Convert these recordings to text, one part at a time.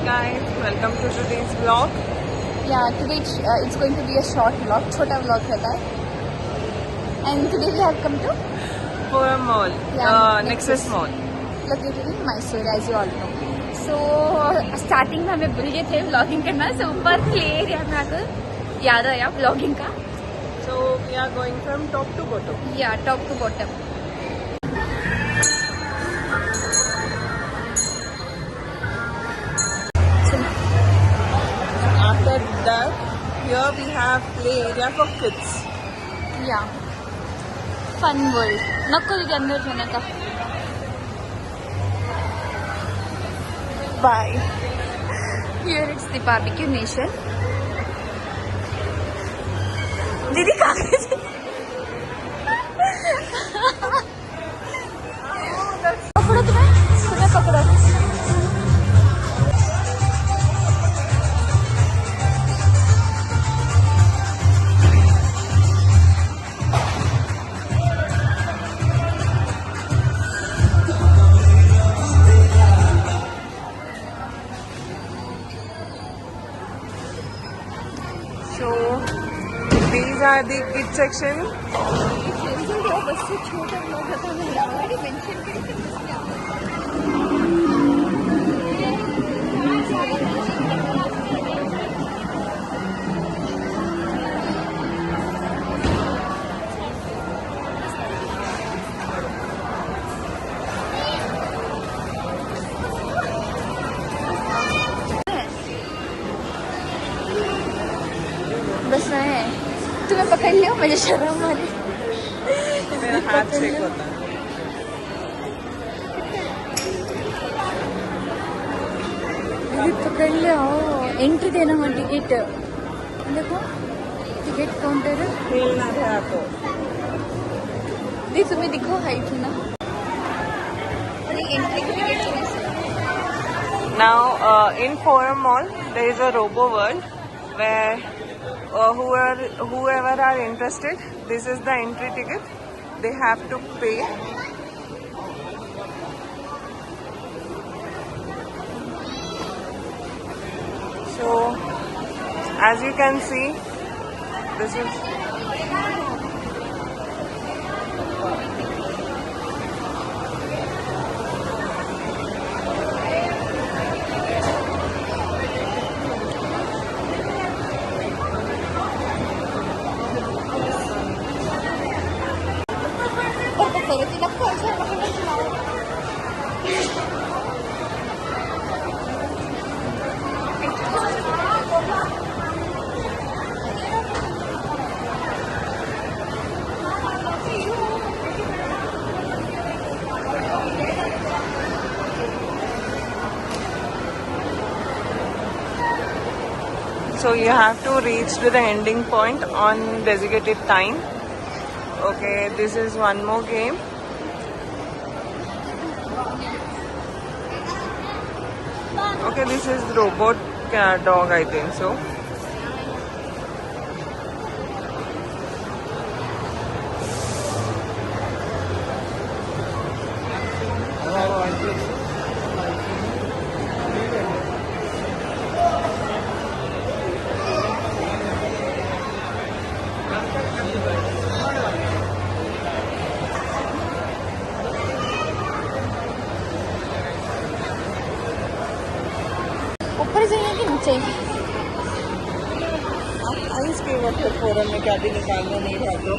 guys, welcome to today's vlog. Yeah, today it's going to be a short vlog, छोटा vlog रहता है. And today we have come to Forum Mall, Nexus Mall. located in Mysore, as you all know. So starting में हमें भूल गए थे vlogging करना, so ऊपर play area में आकर याद आया vlogging का. So we are going from top to bottom. Yeah, top to bottom. After that, here we have play area for kids. Yeah, fun world. नको तुझे अंदर जाने का. Bye. Here it's the barbecue nation. दीदी कहाँ गई थी? पकड़ो तुम्हें पकड़ो. So these are the kids section. बस है तुम्हें पकड़ लियो, मुझे शर्म आ रही. मेरा हाथ शेक होता है. पकड़ लियो. एंट्री देना हो टिकट. देखो टिकट काउंटर खेलना है आपको. देख तुम्हें दिखो हाइट ना. Now in Forum Mall there is a Robo World where whoever are interested, this is the entry ticket. They have to pay. So as you can see, this is so you have to reach to the ending point on designated time. Okay, this is one more game. Okay, this is robot dog, I think so. ऊपर जाइए कि नीचे? Ice के वक्त forum में क्या भी निकालना नहीं था तो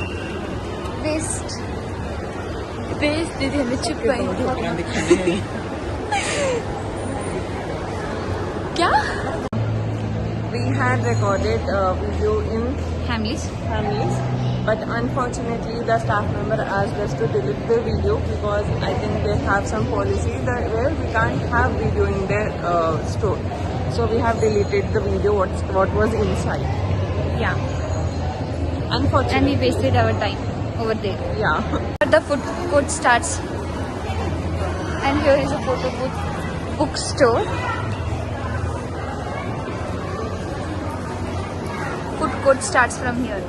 वेस्ट दीदी हमें चिपकाई. क्या? We had recorded a video in families. but unfortunately the staff member asked us to delete the video because I think they have some policy that where we can't have video in their store. So we have deleted the video what was inside. Yeah. Unfortunately. And we wasted our time over there. Yeah. The food court starts. And here is a photo booth bookstore. Food court starts from here.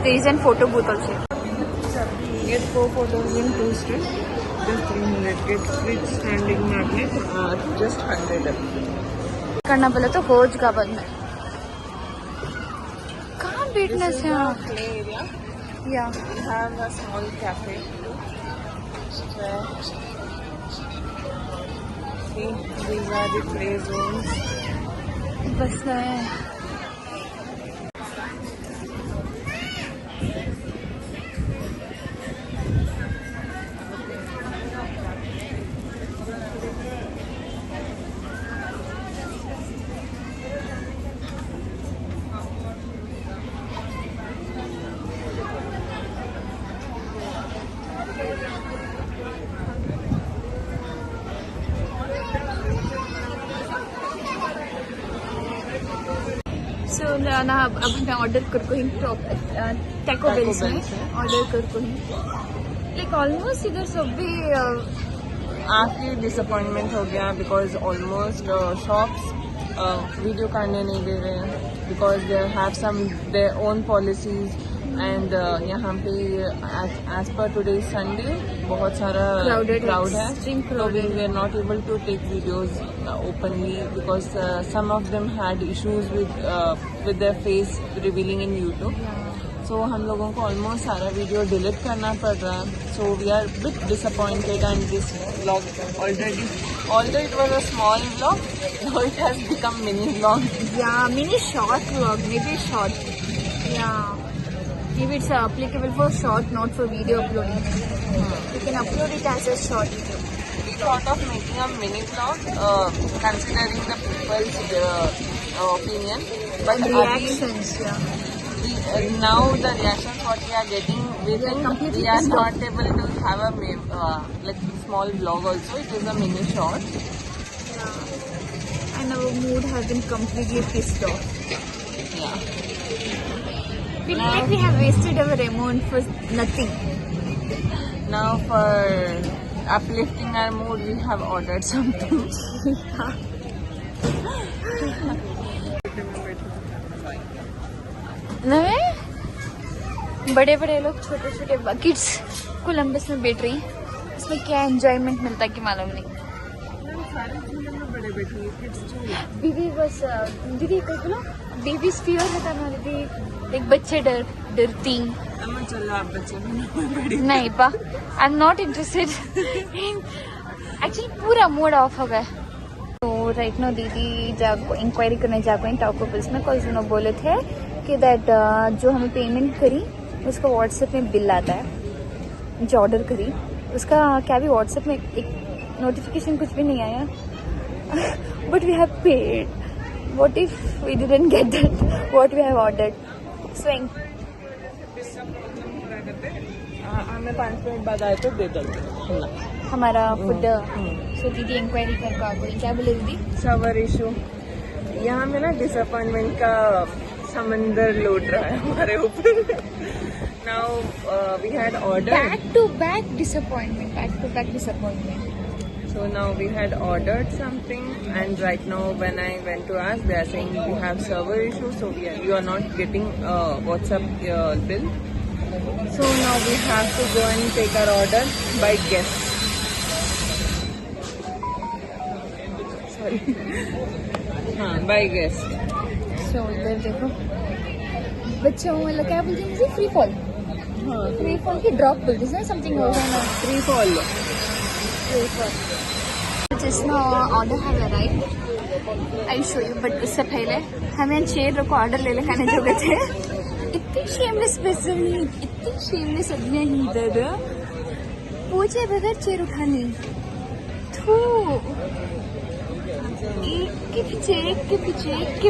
There is a photo booth also. Get 4 photos in 2 strips. Just 300. Get fridge standing magnet. Just 100. करना बोला तो होजगाबाद में कहाँ बैठना This is है the play area. या We have a small cafe. Stretch. See, these are the play zones. बस है सो ना अब हमें ऑर्डर कर को ही टैको बेल्स में Bells में। ऑर्डर कर को ही लाइक ऑलमोस्ट इधर सब भी आखिरी डिसअपॉइंटमेंट हो गया बिकॉज ऑलमोस्ट शॉप्स वीडियो करने नहीं दे रहे हैं because they have some their own policies and यहाँ पे एज पर टुडे संडे बहुत सारा Crowded, क्राउड है extreme so we crowded. were not able to take videos openly because some of them had issues with their face revealing in YouTube. So हम लोगों को almost सारा video delete करना पड़ रहा है so we are bit disappointed and this vlog already although it was a small vlog now it has become mini vlog. Yeah, mini short vlog, maybe short. Yeah, maybe it's applicable for short, not for video uploading. You can upload it as a short. We thought of making a mini vlog considering the people's opinion but Reactions, yeah. now the reactions what we are getting we are think completely we are pissed off. not able to have a like small vlog also it is a mini short. And our mood has been completely pissed off. Yeah. We feel like we have wasted our amount for nothing. Now for uplifting our mood we have ordered something. नहीं बड़े बड़े लोग छोटे छोटे buckets Columbus में बैठ रही हैं इसमें क्या एंजॉयमेंट मिलता है कि मालूम नहीं दीदी बस दीदी कहते ना बेबी फियर रहता ना दीदी एक बच्चे डरती चलो आप बच्चे बनो नहीं पा I am not interested actually पूरा मूड ऑफ हो गया तो राइट नो दीदी जाको इंक्वायरी करने जाको टाको बिल्स में कल उन्होंने बोले थे कि दैट जो हमें पेमेंट करी उसका व्हाट्सएप में बिल आता है जो ऑर्डर करी उसका क्या भी व्हाट्सएप में एक नोटिफिकेशन कुछ भी नहीं आया but we have paid what if we didn't get that what we have ordered swing हमें 5 मिनट बाद आए तो दे दो हमारा फूड सो दीदी इंक्वायरी कर आ गई क्या बोले दीदी सवर इशू यहाँ में ना डिसअपॉइंटमेंट का समंदर लौट रहा है हमारे ऊपर now we had order back disappointment so now we had ordered something and right now when I went to ask they are saying we have server issue so you are not getting WhatsApp bill so now we have to go and take our order by guest sorry by guest सो इधर देखो बच्चों वाला क्या बोलते हैं free fall free fall की drop बोलते हैं समथिंग होगा ना free fall फ्री फॉल जिस ना ऑर्डर है right I show you but उससे पहले हमें चेयर को ऑर्डर ले खाने जो गए थे इतनी शेमलेस पर्सन इतनी शेमलेस आदमी ही इधर पूछे बगैर चेयर उठानी थू एक के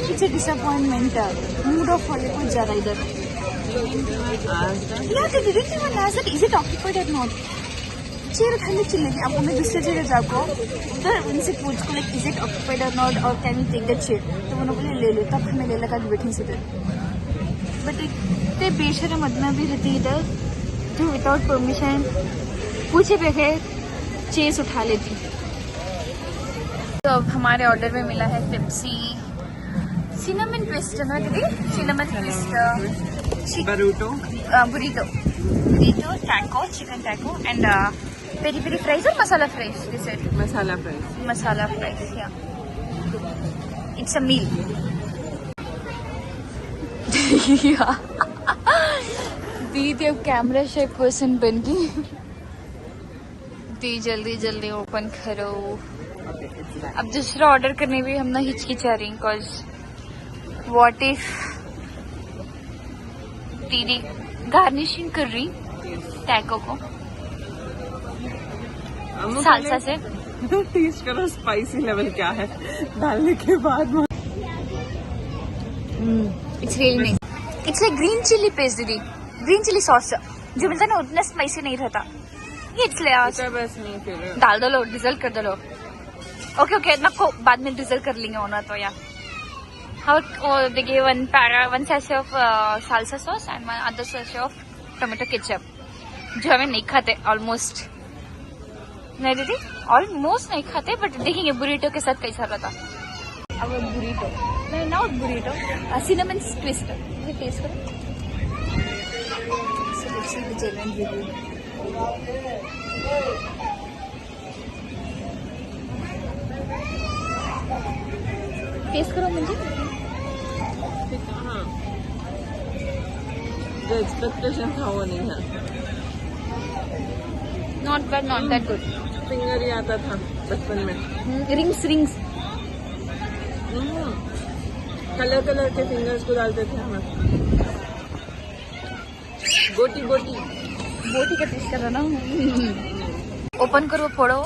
पीछे डिसअपॉइंटमेंट मूड ऑफ होने को ज्यादा इधर is it occupied or not chair उठाने चलने की अब हमें दूसरे जगह जाको उधर उनसे पूछ को like is it occupied or not or can you take the chair तो उन्होंने बोले ले लो तब हमें ले लगा बैठी से इधर बट इतने बेशरम आदमी भी रहती इधर जो विदाउट परमिशन पूछे बगैर चेयर्स उठा लेती तो अब हमारे ऑर्डर में मिला है पेप्सी सिनेमन ट्विस्ट ना दीदी cinnamon twist burrito burrito taco chicken taco and Peri peri fries or masala fries? They said Masala fries. masala fries. Yeah, it's a meal. Yeah. दीदी अब कैमरा शाय पर्सन बन गई. दी जल्दी जल्दी open करो. अब दूसरा ऑर्डर करने भी हम ना हिचकिचा रही बिकॉज व्हाट इफ दीदी गार्निशिंग कर रही टैको को सालसा से. टेस्ट करो स्पाइसी लेवल क्या है डालने के बाद. It's really nice. It's like green chilli paste दीदी. ग्रीन चिली सॉस जो मिलता है ना उतना स्पाइसी नहीं रहता. ये इसलिए बस नहीं फिर डाल दो लो डिजल कर दो लो. ओके ओके नको बाद में डिजल कर लेंगे होना तो या हाउ देखिए one sachet of salsa sauce and one other sachet of tomato ketchup जो हमें नहीं खाते ऑलमोस्ट. नहीं दीदी ऑलमोस्ट नहीं खाते बट देखेंगे बुरीटो के साथ कैसा रहता. अब बुरीटो नहीं नॉट बुरीटो सिनेमन ट्विस्ट ये टेस्ट करो. So let's see the genuine review. Taste करो मुझे. हाँ जो एक्सपेक्टेशन था वो नहीं है. Not bad not that good. Finger ही आता था बचपन में. रिंग्स कलर के फिंगर्स को डालते थे हम. बोटी का टेस्ट कर रहा ना. ओपन करो फोड़ो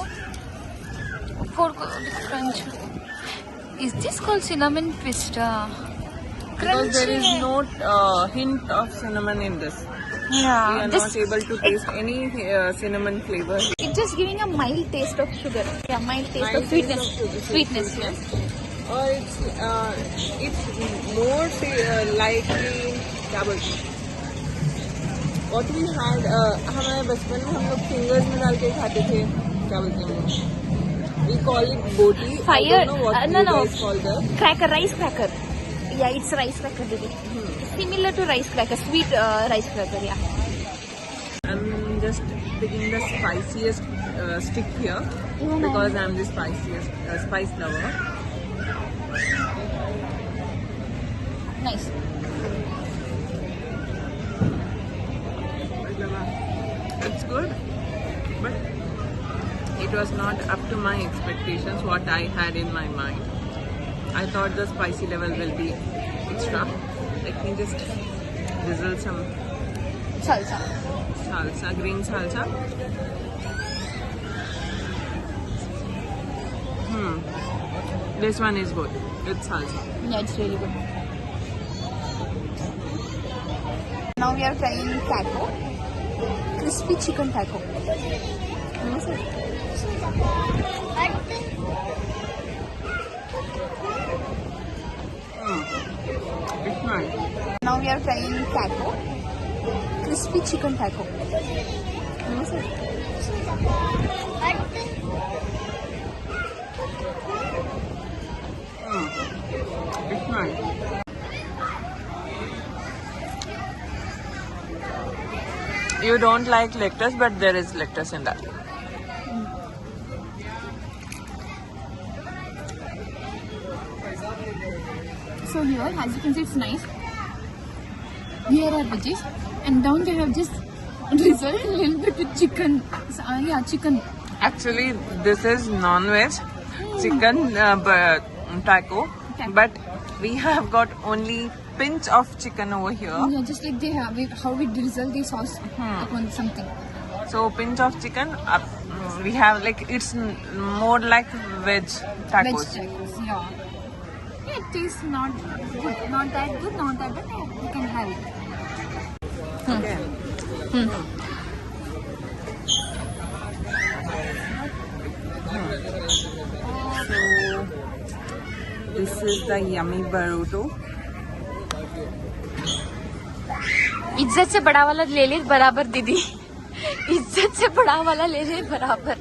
crunch. Is this called cinnamon twist? Because there is no hint of cinnamon in this. Yeah, We are not able to taste any cinnamon flavor. it's just giving a mild taste of sugar. Yeah, mild taste Mild of sweetness. taste of Sweetness. Yes. Or it's more like क्या बोलते हैं? What we had हमारे बचपन में हम लोग fingers में डाल के खाते थे. क्या बोलते हैं? We call it boti. Fire. I don't know what No, you no. guys call the Cracker, rice cracker. Yeah, it's rice cracker, didi. Similar to rice cracker, sweet rice cracker. Yeah. I'm just picking the spiciest stick here Even because I'm the spiciest spice lover. Nice. It's good, but it was not up to my expectations what I had in my mind. I thought the spicy level will be extra. Let me just drizzle some Salsa. salsa, green salsa. This one is good with salsa. Yeah, it's really good. Now we are trying taco. Crispy chicken taco. It's nice. Now we are trying taco. Crispy chicken taco. It's nice. You don't like lactose, but there is lactose in that. So here, as you can see, it's nice. Here are veggies, and down they have just drizzled a little bit with chicken. Yeah, chicken. Actually, this is non-veg chicken taco, but we have got only pinch of chicken over here. Yeah, just like they have it, how we drizzle the sauce upon something. So pinch of chicken. We have like it's more like veg tacos. Veg tacos, yeah. Yeah, it tastes not good, not that good, not that bad. You can have it. Okay. So this is the yummy burrito. इज्जत से बड़ा वाला ले ले बराबर दीदी. इज्जत से बड़ा वाला ले ले बराबर.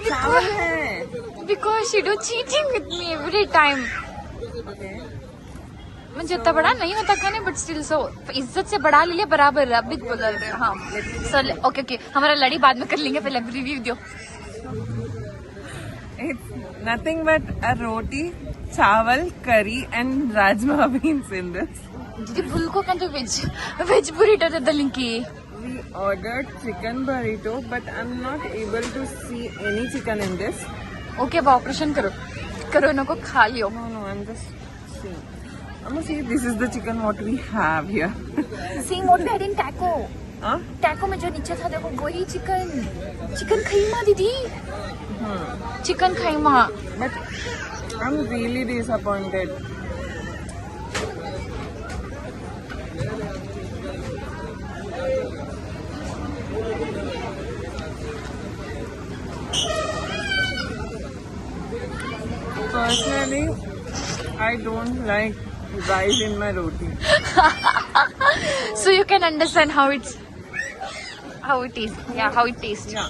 चावल है. Because she do cheating with me every time. Okay. मुझे इतना बड़ा नहीं होता खाने, बट स्टिल सो इज्जत से बढ़ा ले बराबर अब बिग बोल रहे हैं। हाँ सर ओके ओके, हमारा लड़ी बाद में कर लेंगे, पहले रिव्यू दो। It's nothing but a roti, chawal, curry and rajma beans in this. दीदी फुल्को का तो वेज बुरीटो दे लिंकी। We ordered chicken burrito, but I'm not able to see any chicken in this. Okay अब ऑपरेशन करो इनको खा लियो। No, I'm just seeing. I'm gonna see this is the chicken what we have here. Same what we had in taco. Huh? Taco में जो नीचे था देखो वही चिकन खीमा दीदी, चिकन खीमा। But I'm really disappointed. Personally, I don't like rice in my roti. So you can understand how it is. Yeah, how it tastes. Yeah.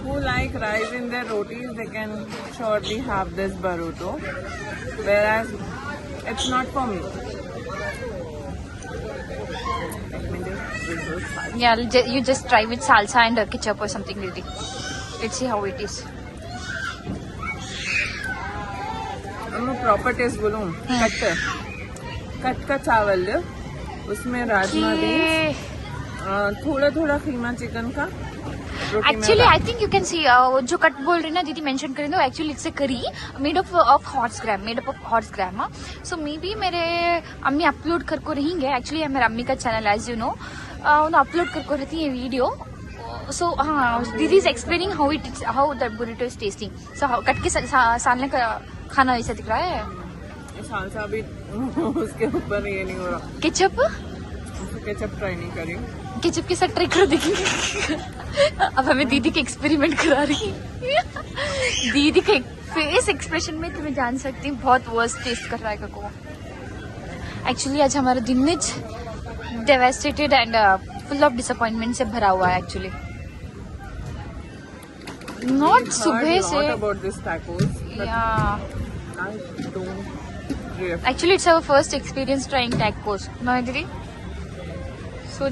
Who like rice in their rotis, they can surely have this burrito. Whereas, it's not for me. Let me just do this. Yeah, you just try with salsa and ketchup or something, didi. Let's see how it is. मैं proper test बोलूं, cut का चावल दे, उसमें rajma beans, थोड़ा थोड़ा खीमा chicken का। Actually, I think you can see जो कट बोल रही ना दीदी मेंशन करें तो actually it's a curry made of horse gram. So maybe मेरे अम्मी अपलोड करको रहेंगे। एक्चुअली मेरे अम्मी का चैनल एज यू नो उन्हें अपलोड करको रहती है वीडियो। सो हाँ दीदी is explaining how the burrito is tasting. So cut के सालने का खाना ऐसा दिख रहा है। सालसा भी उसके ऊपर ये नहीं हो रहा। केचप ट्राई नहीं करी। केचप के साथ ट्राई कर देखेंगे। अब हमें दीदी के एक्सपेरिमेंट करा रही दीदी के फेस एक्सप्रेशन में तुम्हें जान सकती हूँ बहुत वर्स्ट टेस्ट कर रहा है को। एक्चुअली आज हमारा दिन में devastated and full of disappointment से भरा हुआ है। एक्चुअली नॉट सुबह से actually it's our first experience trying tacos no दीदी। So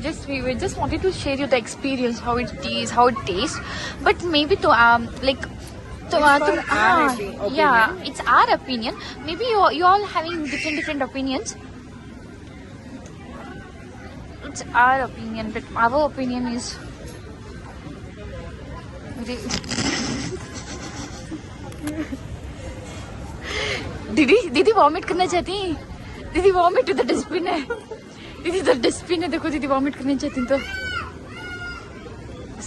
we just wanted to share you the experience, how it is, how it tastes. But maybe to like yeah, it's our opinion. Maybe you all having different opinions. It's our opinion, but our opinion is. दीदी vomit करना चाहती है। दीदी vomit to the dustbin है। दीदी तो dustbin है देखो। दीदी वॉमिट करनी चाहती तो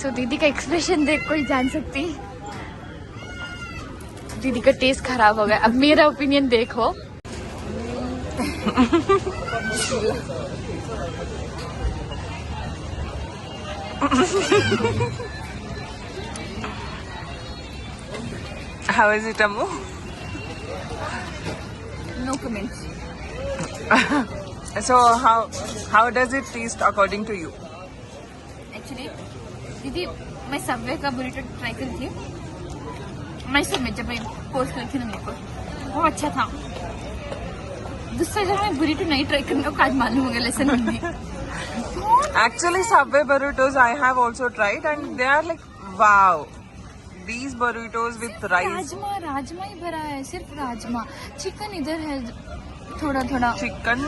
सो दीदी का एक्सप्रेशन देख कोई जान सकती दीदी का टेस्ट खराब हो गया। अब मेरा ओपिनियन देखो। How is it, Ammu? No comments. So how does it taste according to you? Actually, दीदी मैं सबवे का बुरीटो ट्राई करी थी मैसूर में जब मैं कोर्स करी थी ना मेरे को बहुत अच्छा था। दूसरा जगह मैं बुरीटो नहीं ट्राई करने को आज मालूम हो गया lesson Hindi. Actually, Subway burritos I have also tried and they are like wow. These burritos with rice. राजमा ही भरा है, सिर्फ राजमा। चिकन इधर है थोड़ा। चिकन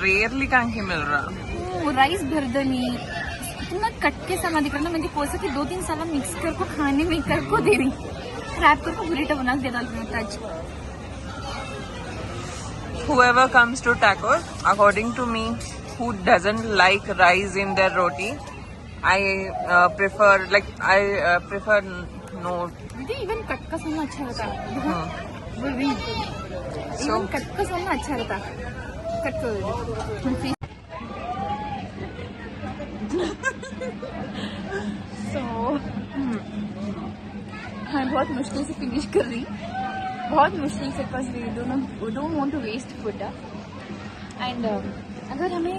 रेयरली कहाँ की मिल रहा। राइस भरदनी इतना कट के सामान दिख रहा ना मुझे कोसा की 2-3 साल मिक्स कर को खाने में कर को दे रही रैप कर को बुरीटो बना के दे डाल आज। Whoever comes to tacos, according to me, who doesn't like rice in their roti, I prefer no. दीदी इवन कट का सामान अच्छा रहता है। कट का सामान अच्छा रहता कट को मैं बहुत मुश्किल से फिनिश कर रही बहुत मुश्किल से बस we don't want to waste food and अगर हमें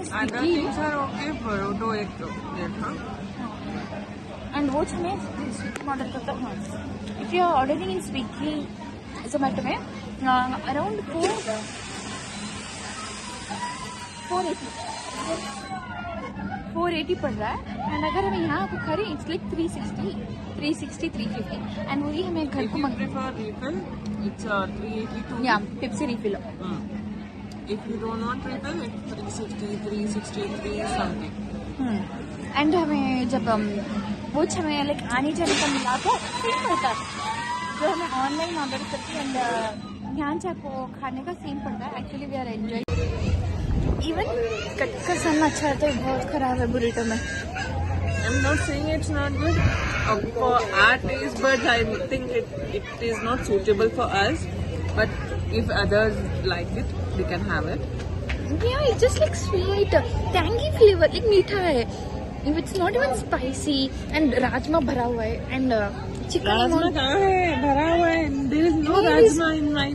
एंड वो हमें ऑर्डर करता हूँ if you are ordering in Swiggy Zomato में अराउंड 480 पड़ रहा है एंड अगर हमें यहाँ को खरीद इट्स लाइक 350 एंड वही हमें घर If को you prefer refill, it's 382. या tipsy refill If you don't want refill, it's 360, 363 something. And हमें जब वो हमें लाइक आने जाने का मिला तो सेम पड़ता है जो हमें ऑनलाइन ऑर्डर करते हैं एंड यहाँ जाको खाने का सेम पड़ता है actually we are enjoy even cut का सन अच्छा है तो बहुत खराब है बुरीटो में I'm not saying it's not good. For our taste buds, I think it is not suitable for us. But if others like it, they can have it. Yeah, it's just like sweet, tangy flavor, like मीठा है. It's not even spicy and rajma भरा हुआ है and chicken. Rajma कहाँ है? भरा हुआ है. There is no There is- rajma in my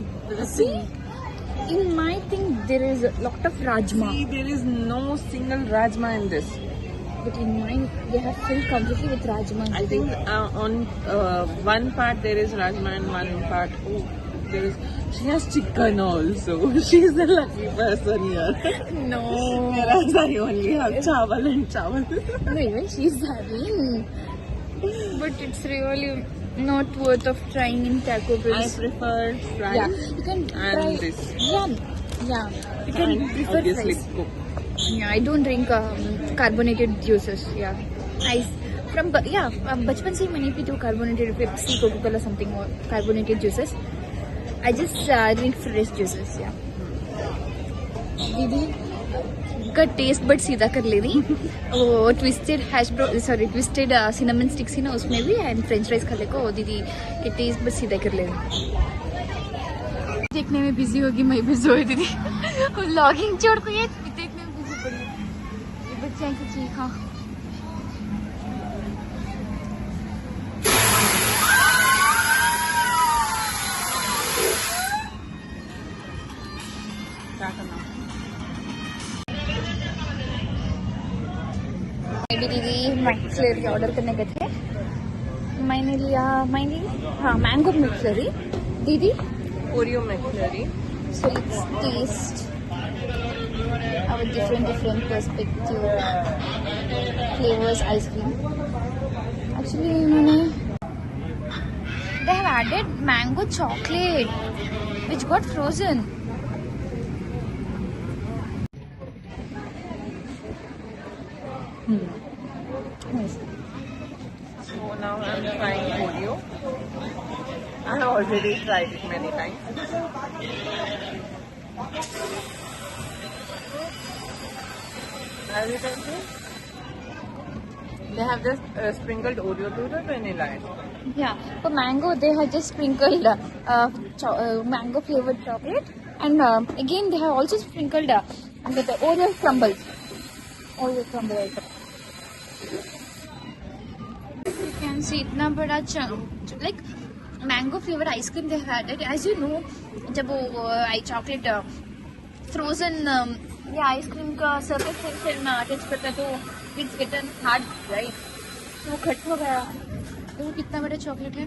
See, thing. in my thing there is a lot of rajma, See, there is no single rajma in this. but in mine they have filled completely with rajma. I think on one part there is rajma and one part there is. She has chicken also. She's the lucky person here. No, Whereas I only have chawal and chawal. no, even she's having. But it's really not worth of trying in Taco I Bell. prefer fries. Yeah, you can and try. this. Yeah, you can And prefer obviously fries. Coke. Yeah, I don't drink carbonated juices. Yeah, बचपन से ही मैं नहीं पीती हूँ carbonated Pepsi, Coca-Cola, something or carbonated juices. I just drink fresh juices. Yeah. दीदी का test but सीधा कर ले रही वो ट्विस्टेड ट्विस्टेड सिनेमन स्टिक्स ही ना उसमें भी एंड फ्रेंच फ्राइज खा ले को दीदी के टेस्ट बट सीधा कर ले रही देखने में बिजी होगी मैं बिजी हुई दीदी व्लॉगिंग छोड़ को ये देखने में बिजी पड़ी ये बच्चे ऐसे चीखा क्या करना? मेरी दीदी मैक्सलरी ऑर्डर करने गए थे मैंने लिया हाँ मैंगो मैक्सलरी दीदी Oreo McFlurry. so let's taste our different perspective flavors ice cream actually इन्होंने they have added mango chocolate which got frozen nice. So now I'm trying Oreo. I have already tried it many times. As you can see, they have just sprinkled Oreo to the vanilla. Yeah, for mango they have just sprinkled mango flavored chocolate and again they have also sprinkled with the Oreo crumbles. You can see इतना बड़ा chunk like mango flavored ice cream they had it as you know जब वो chocolate frozen या ice cream का surface tension में attach करता है तो it's getting hard right तो वो खट हो गया तो वो कितना बड़ा चॉकलेट है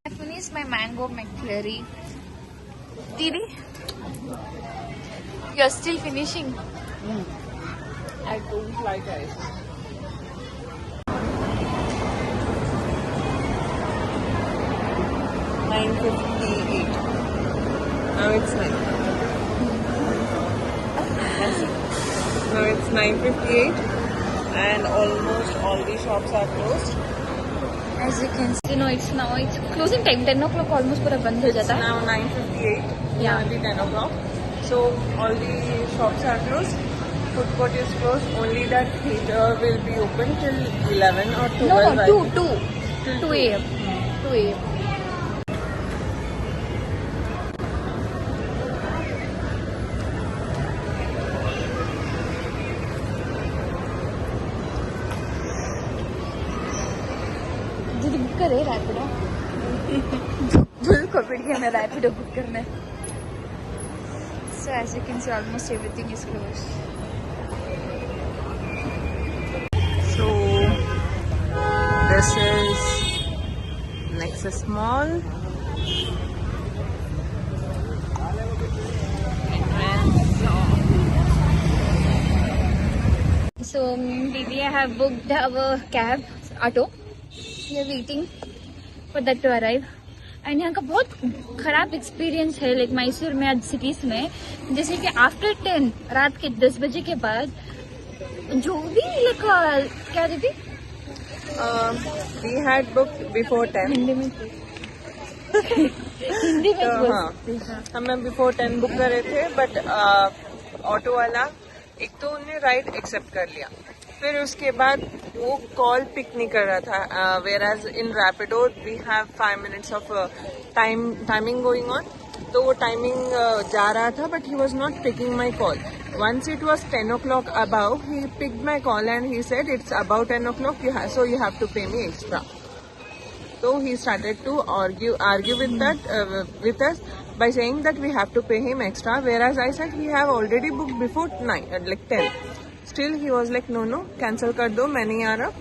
I finished my mango McFlurry दीदी you're still finishing I don't like ice. $9.58. Now it's 9. Now it's 9:58, and almost all the shops are closed. as you can see no it's now it's closing time 10 o'clock almost पूरा बंद हो जाता है Now 9:58. Yeah. Nearly 10 o'clock. So all the shops are closed. Food court is closed. Only that theater will be open till 11 or 12. no I 2 think. 2 a.m. 2 a.m. दीदी book करे रैपिडो बिल्कुल पड़ गया मैं रैपिडो बुक करने so as you can see almost everything is closed So this is Nexus Mall. Entrance. I have booked our cab auto. We are waiting for that to arrive. And यहाँ का बहुत खराब एक्सपीरियंस है like Mysore में आज cities में, जैसे कि आफ्टर 10 रात के 10 बजे के बाद जो भी लाइक क्या दीदी We had booked before 10. Hindi में हिंदी में तो बोल हाँ, सकते हैं। हमें बिफोर 10 बुक करे थे, बट ऑटो वाला एक तो उन्हें राइड एक्सेप्ट कर लिया, फिर उसके बाद वो कॉल पिक नहीं कर रहा था. Whereas in Rapido we have 5 minutes of timing going on, तो वो टाइमिंग जा रहा था but he was not picking my call. Once it was 10 o'clock above, he picked my call and he said it's about 10 o'clock, so you have to pay me extra. So he started to argue with us by saying that we have to pay him extra, whereas I said we have already booked before 9, like 10. Still he was like, no, cancel kar do, main nahi aa raha.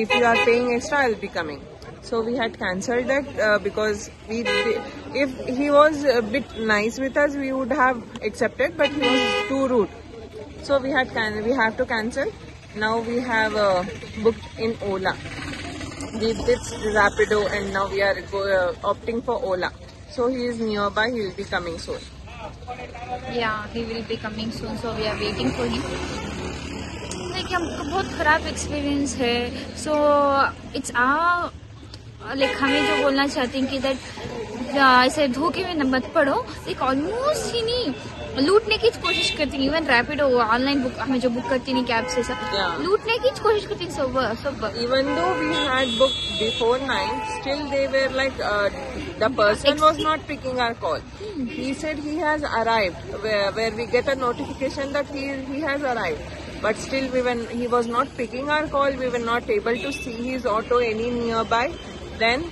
If you are paying extra, I'll be coming. So we had cancelled that because if he was a bit nice with us, we would have accepted, but he was too rude. So we have to cancel. Now we have booked in Ola. We did Rapido and now we are opting for Ola. So he is nearby. He will be coming soon. Yeah, he will be coming soon, so we are waiting for him. Like हमको बहुत खराब experience है, so it's like हमें जो बोलना चाहते हैं कि दैट ऐसे धोखे में मत पड़ो. लाइक ऑलमोस्ट ही नहीं लूटने की कोशिश करती हैं. इवन रैपिडो ऑनलाइन बुक हमें जो बुक करती नहीं कैब से सब लूटने की कोशिश करती हैं सब. Even though we had booked before 9, still they were like the person was not picking our call. He said he has arrived, where we get a notification that he has arrived. But still he was not picking our call. We were not able to see his auto any nearby. Then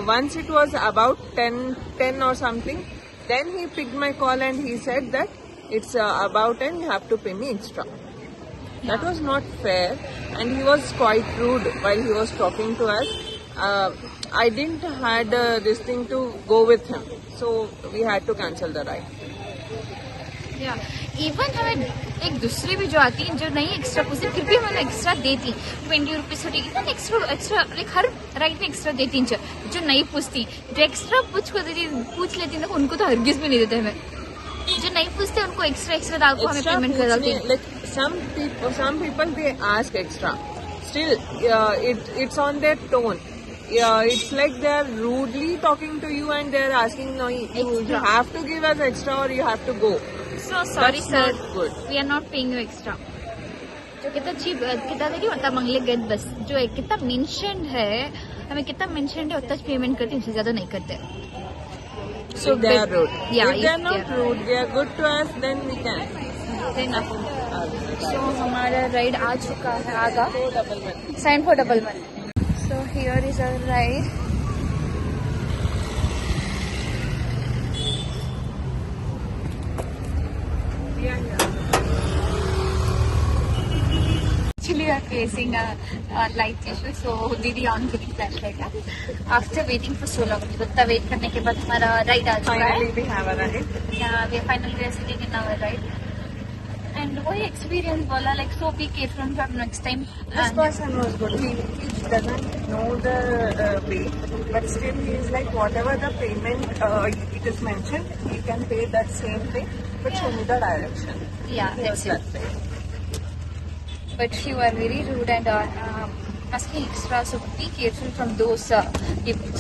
once it was about 10 or something, then he picked my call and he said that it's about 10, you have to pay me extra. That was not fair, and he was quite rude while he was talking to us. I didn't had this thing to go with him, so we had to cancel the ride. Even हमें एक दूसरी भी जो आती है जो नहीं extra पूछती फिर भी हमें एक्स्ट्रा देती 20 रुपीज होती है एक्स्ट्रा लाइक हर राइड में एक्स्ट्रा देती जो नहीं पूछती. जो एक्स्ट्रा पूछ लेती ना उनको तो हरगिज भी नहीं देते हमें. जो नहीं पूछते उनको एक्स्ट्रा डाल हमें पेमेंट कर देते हैं. Like some people they ask extra. Still, it's on their tone. It's like they are rudely talking to you and they are asking, no, you have to give us extra or you have to go. So sorry That's sir, not good. we are not paying you extra. जो कितना cheap कितना देखिए उतना मांगले गए बस. जो है कितना मेंशन है हमें कितना मेंशन है उतना पेमेंट करते हैं, उससे ज्यादा नहीं करते. So they are rude. Yeah, if they are not rude, they are good to us, then we can. So हमारा राइड आ चुका है आगा sign for 11. So here is our ride. Actually, we are facing a light issue, so Didi on the flashlight. After waiting for so long, इतना wait करने के बाद हमारा ride आ चुका है. Finally, we have a ride. Yeah, we are finally sitting in our ride. And वही experience बोला like so be careful from next time. This person was good. He doesn't know the way, but still he is like whatever the payment it is mentioned, you can pay that same thing, but show me the direction. Yeah, that's it. But you are very rude and asking extra, so be careful from those people.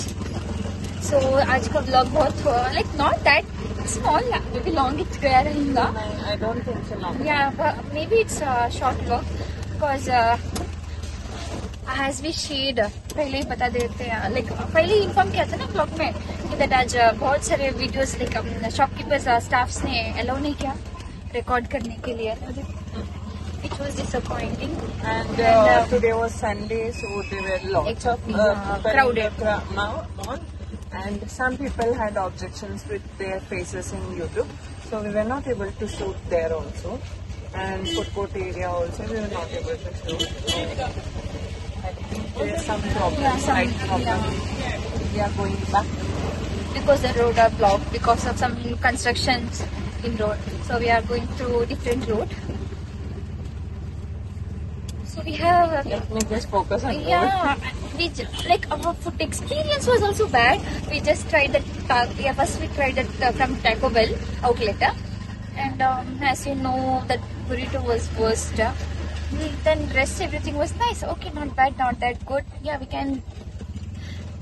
So आज का vlog बहुत like not that small, maybe long it गया रहेगा. I don't think so long. Yeah, but maybe it's a short vlog because as we shared पहले ही बता देते हैं like पहले ही इन्फॉर्म किया था ना vlog में कि that आज बहुत सारे वीडियोस like शॉपकीपर्स स्टाफ्स ने अलाउ नहीं किया रिकॉर्ड करने के लिए. It was disappointing. And today was Sunday, so there were lots of crowded mall. And some people had objections with their faces in YouTube, so we were not able to shoot there also. And food court area also, we were not able to shoot. I think there's some problem, slight problem. We are going back. Because the road are blocked because of some constructions in road. So we are going through different road. So we have Let me just focus on yeah, like our food experience was also bad. We just tried that. First we tried that from Taco Bell outlet, and as you know, that burrito was worst. Then rest everything was nice. Okay, not bad, not that good. Yeah, we can.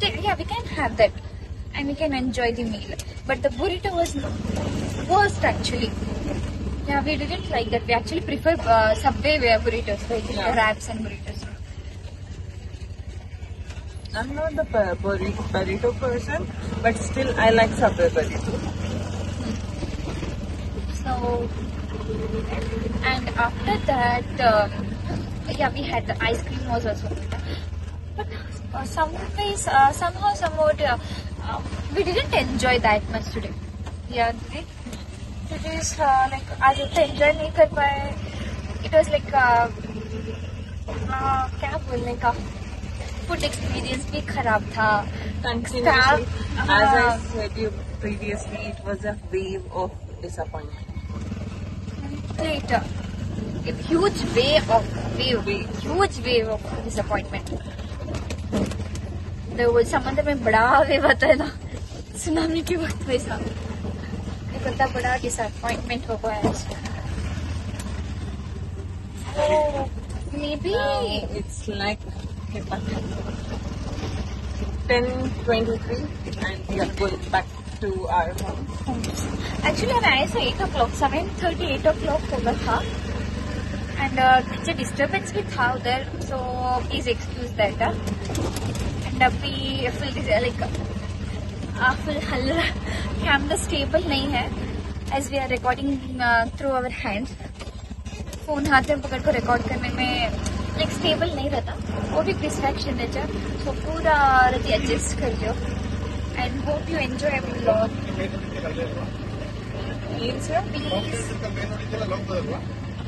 Yeah, we can have that, and we can enjoy the meal. But the burrito was worst actually. Yeah, we didn't like that. We actually prefer Subway burritos, like Yeah. wraps and burritos. I'm not the burrito person, but still I like Subway burrito. So, and after that, yeah, we had the ice cream was also good. But somehow, somewhat, we didn't enjoy that much today. Yeah, it is like आज उतना enjoy नहीं कर पाए. It was like क्या बोलने का, food experience भी खराब था. Continuously, Staff, as I said you previously, it was a wave of disappointment. Later, a huge wave of disappointment. There was समंदर में बड़ा wave आता है ना, सुनामी के वक्त वैसा. एक बड़ा बड़ा disappointment हो गया है. Oh, maybe. Now it's like 10:23 and we are going back to our home. Actually हम आए थे 8 o'clock, 7:30, 8 o'clock होगा था. And नीचे disturbance भी था उधर, so please excuse that. And अभी full हल्ला, कैमरा स्टेबल नहीं है, as we are recording through our hands. Phone हाथ में पकड़ कर रिकॉर्ड करने में लाइक स्टेबल नहीं रहता, वो भी डिस्ट्रैक्शन है जब. सो पूरा एडजस्ट कर लो and hope you enjoy our vlog. Means here? Please.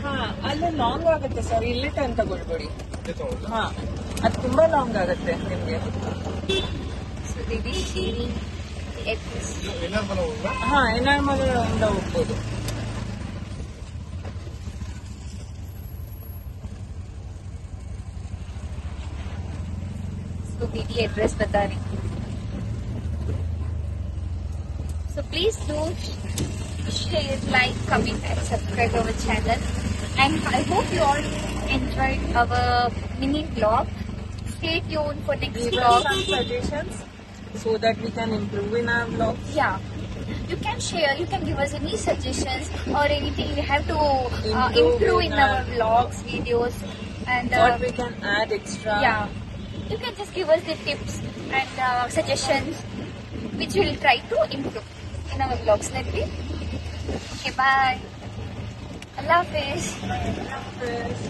ಹಾ ಅಲ್ಲಿ ಲಾಂಗ್ ಆಗುತ್ತೆ ಸರ್, ಇಲ್ಲಿ ಟೈಮ್ ತಗೊಳ್ಬೇಡಿ. ಹಾ ಅದು ತುಂಬಾ ಲಾಂಗ್ ಆಗುತ್ತೆ ನಿಮ್ಗೆ. So Devi sharing the address. ಹಾ ಎನ್ಆರ್ಮಲಿಂದ ಹೋಗ್ಬೋದು. So Devi address बता रही. So please do share, like, comment and subscribe our channel. And I hope you all enjoyed our mini vlog. Stay tuned for next Give us vlog. some suggestions so that we can improve in our vlogs. Yeah, you can share, you can give us any suggestions or anything we have to improve in our vlogs, videos, and What we can add extra. yeah, you can just give us the tips and suggestions which we'll try to improve in our vlogs. Okay, bye. Allah Hafiz. Yes.